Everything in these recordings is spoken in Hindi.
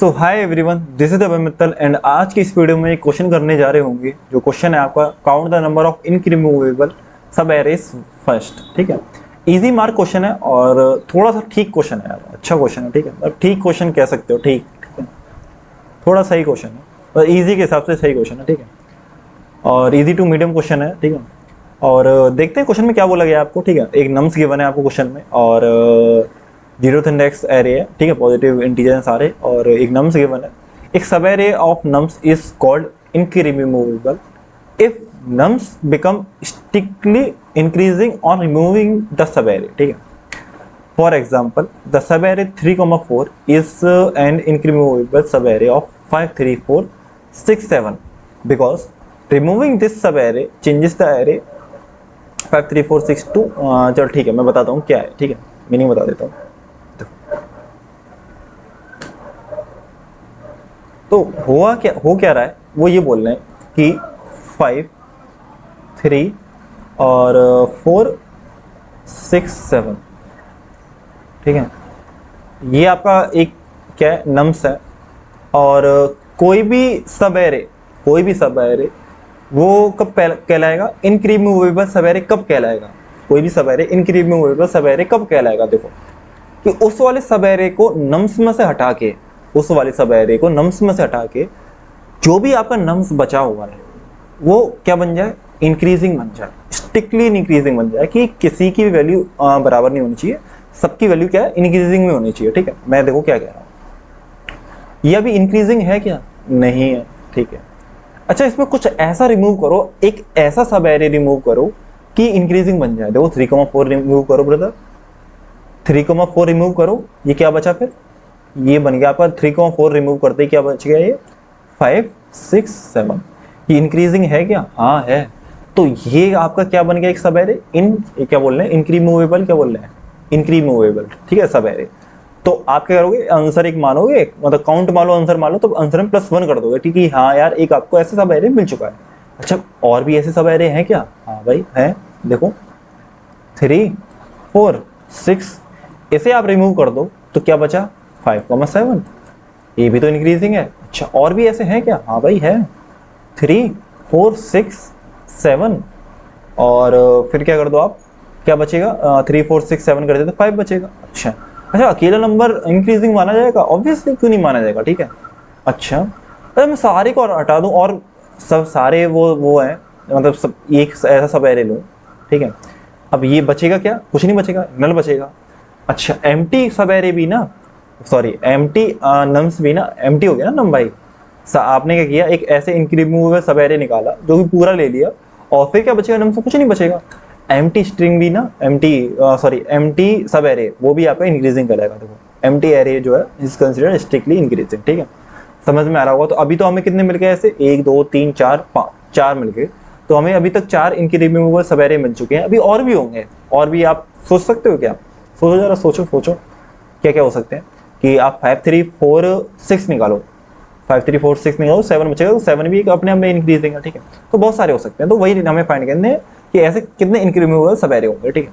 So hi everyone, this is the Mittal and आज की इस वीडियो में एक क्वेश्चन करने जा रहे होंगे। जो क्वेश्चन है आपका, काउंट द नंबर ऑफ इनरिमूवेबल सब एरेज फर्स्ट। ठीक है, इजी मार्क क्वेश्चन है और थोड़ा सा ठीक क्वेश्चन है यार, अच्छा क्वेश्चन है। ठीक है, अब ठीक क्वेश्चन कह सकते हो, ठीक है, थोड़ा सही क्वेश्चन है और इजी के हिसाब से सही क्वेश्चन है। ठीक है, और इजी टू मीडियम क्वेश्चन है। ठीक है, और देखते हैं क्वेश्चन में क्या बोला गया आपको। ठीक है, एक नम्स गिवन है आपको क्वेश्चन में और जीरो इंडेक्स एरे है। ठीक है, पॉजिटिव इंटीजर सारे, और एक नम्स गिवन है। एक subarray of nums is called incremovable if nums become strictly increasing और रिमूविंग द सब एरे। ठीक है, for example the subarray 3,4 is an incremovable subarray of 5, 3, 4, 6, 7 because removing this subarray changes the array 5, 3, 4, 6 2। चलो ठीक है, मैं बताता हूँ क्या है। ठीक है, मीनिंग बता देता हूँ। तो हो क्या रहा है, वो ये बोल रहे हैं कि 5, 3 और 4, 6, 7। ठीक है, ये आपका एक क्या है, नम्स है। और कोई भी सब एरे वो कब कहलाएगा, इनरिमूवेबल सब एरे कब कहलाएगा। कोई भी सब एरे इनरिमूवेबल सब एरे कब कहलाएगा। देखो कि उस वाले सब एरे को नम्स में से हटा के, जो भी आपका नम्स बचा हुआ है वो क्या बन जाए, इंक्रीजिंग बन जाए, स्ट्रिक्टली इंक्रीजिंग बन जाए, कि किसी की भी वैल्यू बराबर नहीं होनी चाहिए, सबकी वैल्यू क्या है, इंक्रीजिंग में होनी चाहिए। ठीक है, मैं देखो क्या कह रहा हूँ, ये अभी इंक्रीजिंग है क्या, नहीं है। ठीक है, अच्छा इसमें कुछ ऐसा रिमूव करो, एक ऐसा सब एरे रिमूव करो कि इंक्रीजिंग बन जाए। देखो 3,4 रिमूव करो ब्रदर, 3,4 रिमूव करो, ये क्या बचा, फिर ये बन गया आपका 3,4 रिमूव करते ही क्या बच गया, ये 5, 6, 7। ये इंक्रीजिंग है क्या, हाँ है। तो ये आपका क्या बन गया, एक सब एरे क्या बोल रहे हैं, इनरिमूवेबल, क्या बोल रहे हैं, इनरिमूवेबल। ठीक है, सब एरे। तो आप क्या करोगे, आंसर एक मानोगे, मतलब काउंट मान लो, आंसर मान लो, तो आंसर में +1 कर दोगे। ठीक है, हाँ यार एक आपको ऐसे सब एरे मिल चुका है। अच्छा और भी ऐसे सब एरे हैं क्या, हाँ भाई है। देखो 3, 4, 6 ऐसे आप रिमूव कर दो तो क्या बचा, 5,7। ये भी तो इंक्रीजिंग है। अच्छा और भी ऐसे हैं क्या, हाँ भाई है, 3, 4, 6, 7। और फिर क्या कर दो आप, क्या बचेगा, 3, 4, 6, 7 कर दे तो 5 बचेगा। अच्छा अकेला नंबर इंक्रीजिंग माना जाएगा, ऑब्वियसली क्यों नहीं माना जाएगा। ठीक है, अच्छा अरे मैं सारे को हटा दूं और सब सारे वो है, मतलब सब एक ऐसा सब एरे लूं। ठीक है, अब ये बचेगा क्या, कुछ नहीं बचेगा, नल बचेगा। अच्छा एम्प्टी सब एरे भी ना, सॉरी एम्प्टी नम्स भी ना, एम्प्टी हो गया ना नम भाई। आपने क्या किया, एक ऐसे इनरिमूवेबल सब एरे निकाला जो कि पूरा ले लिया, और फिर क्या बचेगा, नम्स कुछ नहीं बचेगा। एम्प्टी स्ट्रिंग भी ना, एम्प्टी सब एरे वो भी आपका इंक्रीजिंग करेगा। देखो एम्प्टी एरे जो है इज कंसिडर्ड स्ट्रिक्टली इंक्रीजिंग। ठीक है, समझ में आ रहा होगा। तो अभी तो हमें कितने मिल गए ऐसे, 1, 2, 3, 4, 5, 4 मिल गए। तो हमें अभी तक 4 इनरिमूवेबल सब एरे मिल चुके हैं, अभी और भी होंगे। और भी आप सोच सकते हो क्या, सोचो जरा, सोचो क्या क्या हो सकते हैं। कि आप 5, 3, 4, 6 निकालो, 5, 3, 4, 6 निकालो, 7 बचेगा, तो 7 भी अपने आप में इंक्रीजिंग है। ठीक है, तो बहुत सारे हो सकते हैं। तो वही हमें फाइंड करने हैं कि ऐसे कितने इनरिमूवेबल सब एरे होंगे। ठीक है,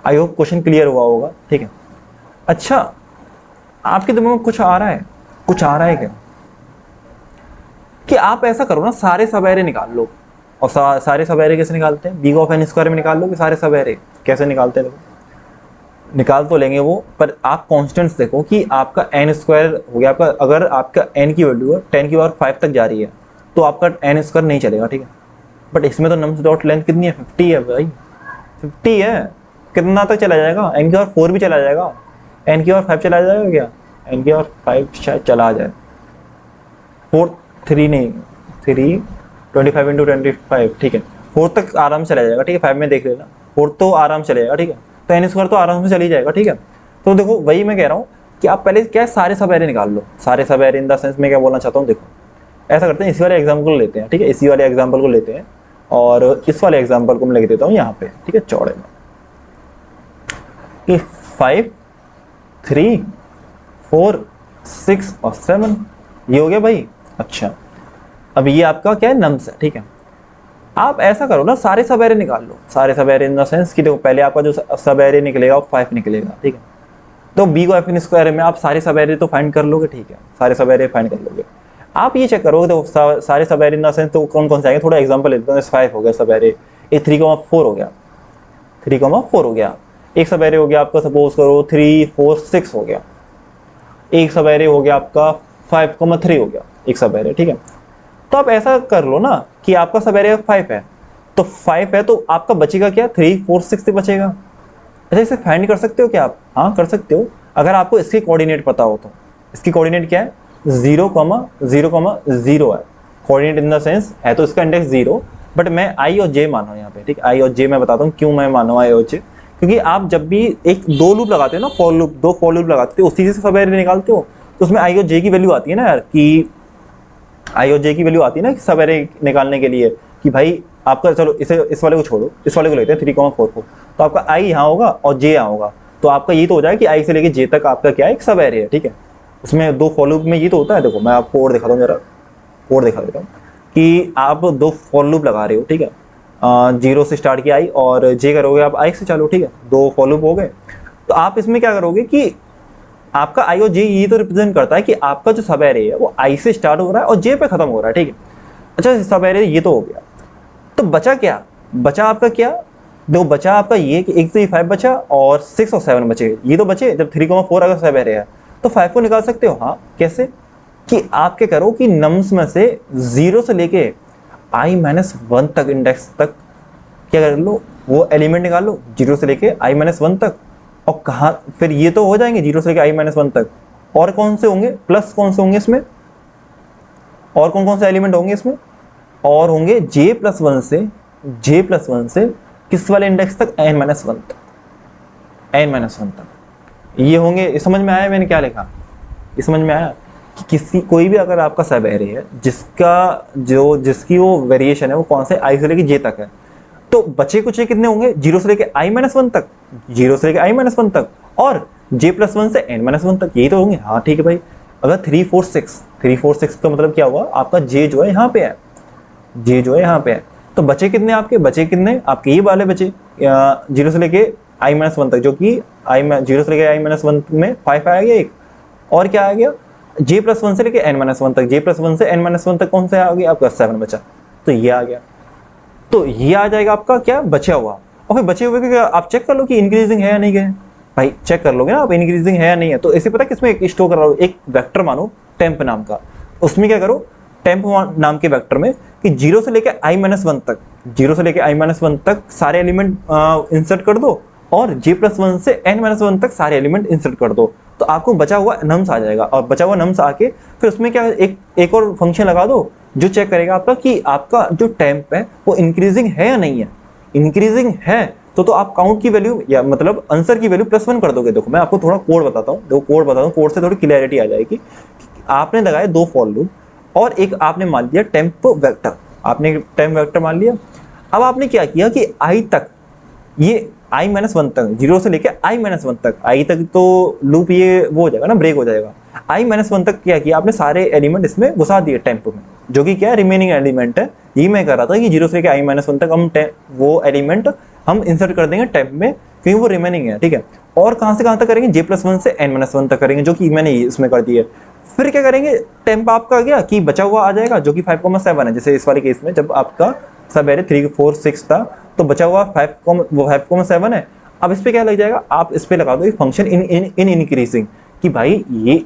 आई होप क्वेश्चन क्लियर हुआ होगा। ठीक है, अच्छा आपके दिमाग में कुछ आ रहा है क्या, कि आप ऐसा करो ना, सारे सब एरे निकाल लो। और सारे सब एरे कैसे निकालते हैं, बी ऑफ एन स्क्वायर में निकाल लो कि सारे सब एरे कैसे निकालते हैं। निकाल तो लेंगे वो, पर आप कॉन्स्टेंट्स देखो कि आपका एन स्क्वायर हो गया आपका, अगर आपका एन की वैल्यू है 10 की पावर 5 तक जा रही है तो आपका एन स्क्वायर नहीं चलेगा। ठीक है, बट इसमें तो नम्स डॉट लेंथ कितनी है, 50 है भाई, 50 है। कितना तक चला जाएगा, एन की पावर 4 भी चला जाएगा, एन की पावर 5 चला जाएगा क्या, एन की पावर 5 शायद चला जाए, 4, 3 नहीं, 3, 25 इंटू 25। ठीक है, 4 तक आराम से चला जाएगा। ठीक है, 5 में देख लेना, 4 तो आराम से चलेगा। ठीक है, तो एन स्क्वायर तो आराम से चली जाएगा। ठीक है, तो देखो वही मैं कह रहा हूँ कि आप पहले क्या है, सारे सब एरे निकाल लो। सारे सब एरे इन द सेंस में क्या बोलना चाहता हूँ, देखो ऐसा करते हैं, इसी वाले एग्जाम्पल को लेते हैं। ठीक है, इसी वाले एग्जाम्पल को लेते हैं और इस वाले एग्जाम्पल को मैं लिख देता हूँ यहाँ पे। ठीक है, चौड़े में कि 5, 3, 4, 6 और 7 ये हो गया भाई। अच्छा अब ये आपका क्या है, नम्स है। ठीक है, आप ऐसा करो ना, सारे सब एरे निकाल लो, सारे सब एरे इन द सेंस कि देखो पहले आपका जो सब एरे निकलेगा वो 5 निकलेगा। ठीक है, तो बी को एफ इन स्क्वायर में आप सारे सब एरे तो फाइंड कर लोगे, ठीक है, सारे सब एरे फाइंड कर लोगे। आप ये चेक करोगे तो सारे सब एरे इन द सेंस तो कौन कौन से आएंगे, थोड़ा एग्जांपल लेते हैं। 5 हो गया सब एरे, ये 3,4 हो गया, 3,4 हो गया। एक सब एरे हो गया आपका सपोज करो 3, 4, 6 हो गया। एक सब एरे हो गया आपका 5,3 हो गया एक सब एरे, ठीक है। तो आप ऐसा कर लो ना कि आपका सब एरे 5 है, तो 5 है तो आपका बचेगा क्या, 3, 4, 6 से बचेगा। अच्छा, इसे फाइंड कर सकते हो क्या आप? हाँ कर सकते हो, अगर आपको इसके कोऑर्डिनेट पता हो तो। इसकी कोऑर्डिनेट क्या है, 0,0,0 है। कोऑर्डिनेट इन द सेंस है तो इसका इंडेक्स 0, बट मैं आई और जे माना हूँ यहाँ पे, ठीक है। आई और जे मैं बताता हूँ क्यों मैं माना हूँ आई और जे, क्योंकि आप जब भी एक 2 लूप लगाते हो ना, फॉर लूप, 2 फॉर लूप लगाते हो, उसी से सब एरे निकालते हो, तो उसमें आई और जे की वैल्यू आती है ना यार, कि आई और जे की वैल्यू आती है ना सब एरे निकालने के लिए, कि भाई आपका, चलो इस वाले को छोड़ो, इस वाले को लेते हैं 3,4 को, तो आपका आई यहाँ होगा और जे यहाँ होगा, तो आपका ये तो हो जाएगा कि आई से लेके जे तक आपका क्या है, एक सब एरे है, ठीक है। उसमें 2 फॉर लूप में ये तो होता है। देखो मैं आपको कोड दिखाता हूँ, जरा कोड दिखा देता हूँ कि आप 2 फॉर लूप लगा रहे हो, ठीक है। 0 से स्टार्ट किया आई और जे करोगे आप आई से चालू, ठीक है। 2 फॉर लूप हो गए, तो आप इसमें क्या करोगे कि आपका आई और जे ये तो रिप्रेजेंट करता है कि आपका जो सब एरे है वो आई से स्टार्ट हो रहा है और जे पे खत्म हो रहा है, ठीक है। अच्छा, सब एरे ये तो हो गया, तो बचा क्या, बचा आपका क्या, देखो बचा आपका ये कि 1 से 5 बचा और 6 और 7 बचे, ये तो बचे। जब 3,4 अगर सब एरे है तो 5 को निकाल सकते हो। हाँ कैसे, कि आप क्या करो कि नम्स में से 0 से लेके i-1 तक इंडेक्स तक क्या कर लो, वो एलिमेंट निकाल लो 0 से लेके i-1 तक। और कहाँ फिर ये तो हो जाएंगे 0 से लेके i-1 तक, और कौन से होंगे, प्लस कौन से होंगे इसमें, और कौन कौन से एलिमेंट होंगे इसमें, और होंगे j+1 से किस वाले इंडेक्स तक, n-1 तक, n-1 तक ये होंगे। समझ में आया मैंने क्या लिखा, ये समझ में आया कि किसी कोई भी अगर आपका सब एरे है जिसकी वो वेरिएशन है वो कौन से i से लेके j तक है, तो बचे कुछ कितने होंगे, 0 से लेके i-1 तक, 0 से लेके i-1 तक, और j+1 से n-1 तक, यही तो होंगे। हाँ ठीक है भाई, अगर 3, 4, 6 का मतलब क्या हुआ, आपका j जो है यहाँ पे है, j जो है यहाँ पे है, तो बचे कितने आपके, बचे कितने आपके ये वाले बचे 0 से लेके i-1 तक, जो कि 0 से लेके i-1 में 5 आ गया एक, और क्या आ गया j+1 से लेके n-1 तक, j+1 से n-1 तक कौन सा आ गया आपका 7 बचा, तो ये आ गया। तो ये आ जाएगा आपका क्या बचा हुआ, और फिर बचे हुए क्या आप चेक कर लो कि इंक्रीजिंग है या नहीं है। भाई चेक कर लोगे ना आप इंक्रीजिंग है या नहीं है, तो इसे पता किसमें स्टोर कर रहा हो, एक वेक्टर मानो टेम्प नाम का, उसमें क्या करो टेम्प नाम के वेक्टर में कि 0 से लेके i-1 तक, 0 से लेके i-1 तक सारे एलिमेंट इंसर्ट कर दो, और j+1 से n-1 तक सारे एलिमेंट इंसर्ट कर दो, तो आपको बचा हुआ नम्स आ जाएगा। और बचा हुआ नम्स आके फिर उसमें क्या एक और फंक्शन लगा दो जो चेक करेगा आपका कि आपका जो टेम्प है वो इंक्रीजिंग है या नहीं है। इंक्रीजिंग है तो आप काउंट की वैल्यू या मतलब आंसर की वैल्यू +1 कर दोगे। देखो मैं आपको थोड़ा कोड बताता हूँ, देखो कोड बताता हूँ, कोड से थोड़ी क्लैरिटी आ जाएगी। आपने लगाए 2 फॉर लूप और एक आपने मान लिया टेम्प वेक्टर, आपने टेम्प वेक्टर मान लिया। अब आपने क्या किया कि i तक, ये i-1 तक, 0 से लेके i-1 तक, i तक तो लूप ये वो हो जाएगा ना, ब्रेक हो जाएगा। i-1 तक क्या किया आपने, सारे एलिमेंट इसमें घुसा दिए टेम्प में, जो कि क्या रिमेनिंग एलिमेंट है। यही मैं कर रहा था कि 0 से लेके i-1 तक हम वो एलिमेंट हम इंसर्ट कर देंगे टेम्प में, क्योंकि वो रिमेनिंग है, ठीक है। और कहाँ से कहाँ तक करेंगे, j+1 से n-1 तक करेंगे, जो कि मैंने इसमें कर दिया। फिर क्या करेंगे, टेम्प आपका गया कि बचा हुआ आ जाएगा जो कि 5,7 है। जैसे इस वाले केस में जब आपका सब एरे 3, 4, 6 था तो बचा हुआ 5,7 है। अब इस पे क्या लग जाएगा, आप इस पे लगा दो फंक्शन इन इंक्रीजिंग, कि भाई ये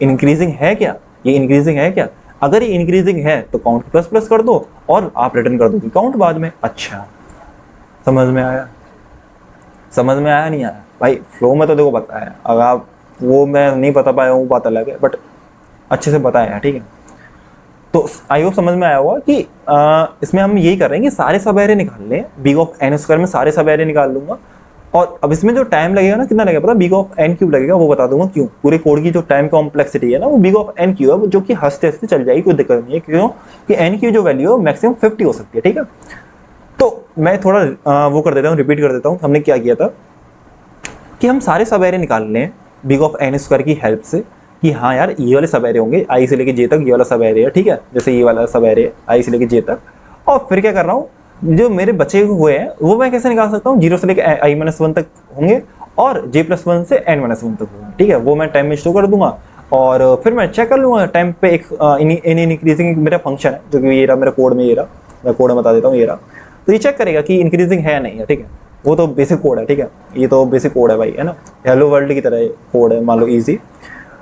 इंक्रीजिंग है क्या, ये इंक्रीजिंग है क्या। अगर ये इंक्रीजिंग है तो काउंट प्लस कर दो और आप रिटर्न कर दो काउंट बाद में। अच्छा समझ में आया, समझ में आया नहीं आया भाई, फ्लो में तो देखो बताया, अगर आप वो मैं नहीं बता पाया हूँ बात अलग है, बट अच्छे से बताया, ठीक है। तो आई होप समझ में आया होगा कि इसमें हम यही कर रहे हैं कि सारे सब एरे निकाल लें, बिग ऑफ एन स्क्वायर में सारे सब एरे निकाल लूंगा। और अब इसमें जो टाइम लगेगा ना, कितना लगेगा पता, बिग ऑफ एन क्यूब लगेगा, वो बता दूंगा क्यों। पूरे कोड की जो टाइम कॉम्प्लेक्सिटी है ना वो बिग ऑफ एन क्यूब है, जो कि हंसते हंसते चल जाएगी, कोई दिक्कत नहीं है, क्यों कि एन की जो वैल्यू है मैक्सिमम 50 हो सकती है, ठीक है। तो मैं थोड़ा वो कर देता हूँ, रिपीट कर देता हूँ। हमने क्या किया था कि हम सारे सब एरे निकाल लें बिग ऑफ एन स्क्वायर की हेल्प से, कि हाँ यार ये वाले सब एरे होंगे आई से लेके जे तक, ये वाला सब एरे है, ठीक है। जैसे ये वाला सब एरे आई से लेके जे तक। और फिर क्या कर रहा हूँ, जो मेरे बचे हुए हैं वो मैं कैसे निकाल सकता हूँ, 0 से लेके i-1 तक होंगे और j+1 से n-1 तक होगा, ठीक है। वो मैं टाइम में स्टोर कर दूंगा और फिर मैं चेक कर लूंगा टाइम पे एक इंक्रीजिंग मेरा फंक्शन है जो कि ये रहा मेरा कोड में, ये रहा, मैं कोड में बता देता हूँ, ये रहा। तो ये चेक करेगा कि इंक्रीजिंग है या नहीं है, ठीक है। वो तो बेसिक कोड है, ठीक है, ये तो बेसिक कोड है भाई, है ना, हेलो वर्ल्ड की तरह कोड है, मान लो इजी।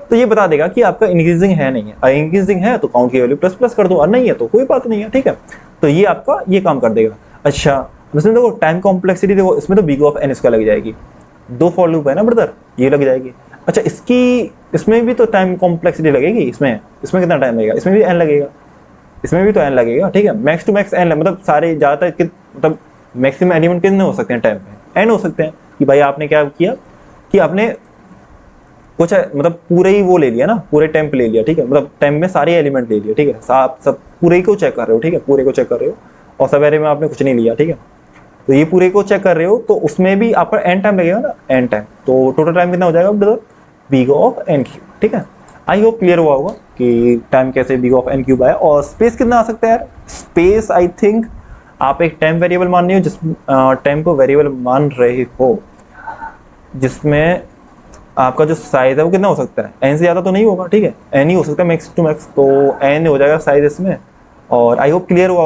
तो ये बता देगा कि आपका इंक्रीजिंग है नहीं है, अगर इंक्रीजिंग है तो काउंट की वैल्यू प्लस प्लस कर दो, और नहीं है तो कोई बात नहीं है, ठीक है। तो ये आपका ये काम कर देगा। अच्छा, इसमें देखो टाइम कॉम्प्लेक्सिटी देखो, इसमें तो बिग ऑफ एन इसका लग जाएगी, 2 फॉर लूप है ना ब्रदर, ये लग जाएगी। अच्छा, इसमें भी तो टाइम कॉम्प्लेक्सिटी लगेगी, इसमें कितना टाइम लगेगा, इसमें भी एन लगेगा, इसमें भी तो एन लगेगा, ठीक है। मैक्स टू मैक्स एन, मतलब सारे ज़्यादातर मतलब मैक्सिमम एलिमेंट कितने हो सकते हैं टाइम पे, एन हो सकते हैं। कि भाई आपने क्या किया कि आपने कुछ मतलब पूरे ही वो ले लिया ना, पूरे टेम्प ले लिया, ठीक है, मतलब टेम्प में सारे एलिमेंट ले लिया, ठीक है, आप सब पूरे को चेक कर रहे हो, ठीक है, पूरे को चेक कर रहे हो, और सब एरे में आपने कुछ नहीं लिया, ठीक है। तो ये पूरे को चेक कर रहे हो, तो उसमें भी आपका एन टाइम लगेगा ना, एन टाइम, तो टोटल टाइम कितना हो जाएगा brother, big of N cube, ठीक है। आई होप क्लियर हुआ होगा कि टाइम कैसे बिग ऑफ एन क्यूब आया। और स्पेस कितना आ सकता है यार, स्पेस आई थिंक आप एक टाइम वेरिएबल मान रहे हो, जिस टाइम को वेरिएबल मान रहे हो, जिसमें आपका जो साइज है वो कितना हो सकता है, एन से ज़्यादा तो नहीं होगा, ठीक है, एन ही हो सकता है मैक्स टू मैक्स, तो एन हो जाएगा साइज इसमें। और आई होप क्लियर हुआ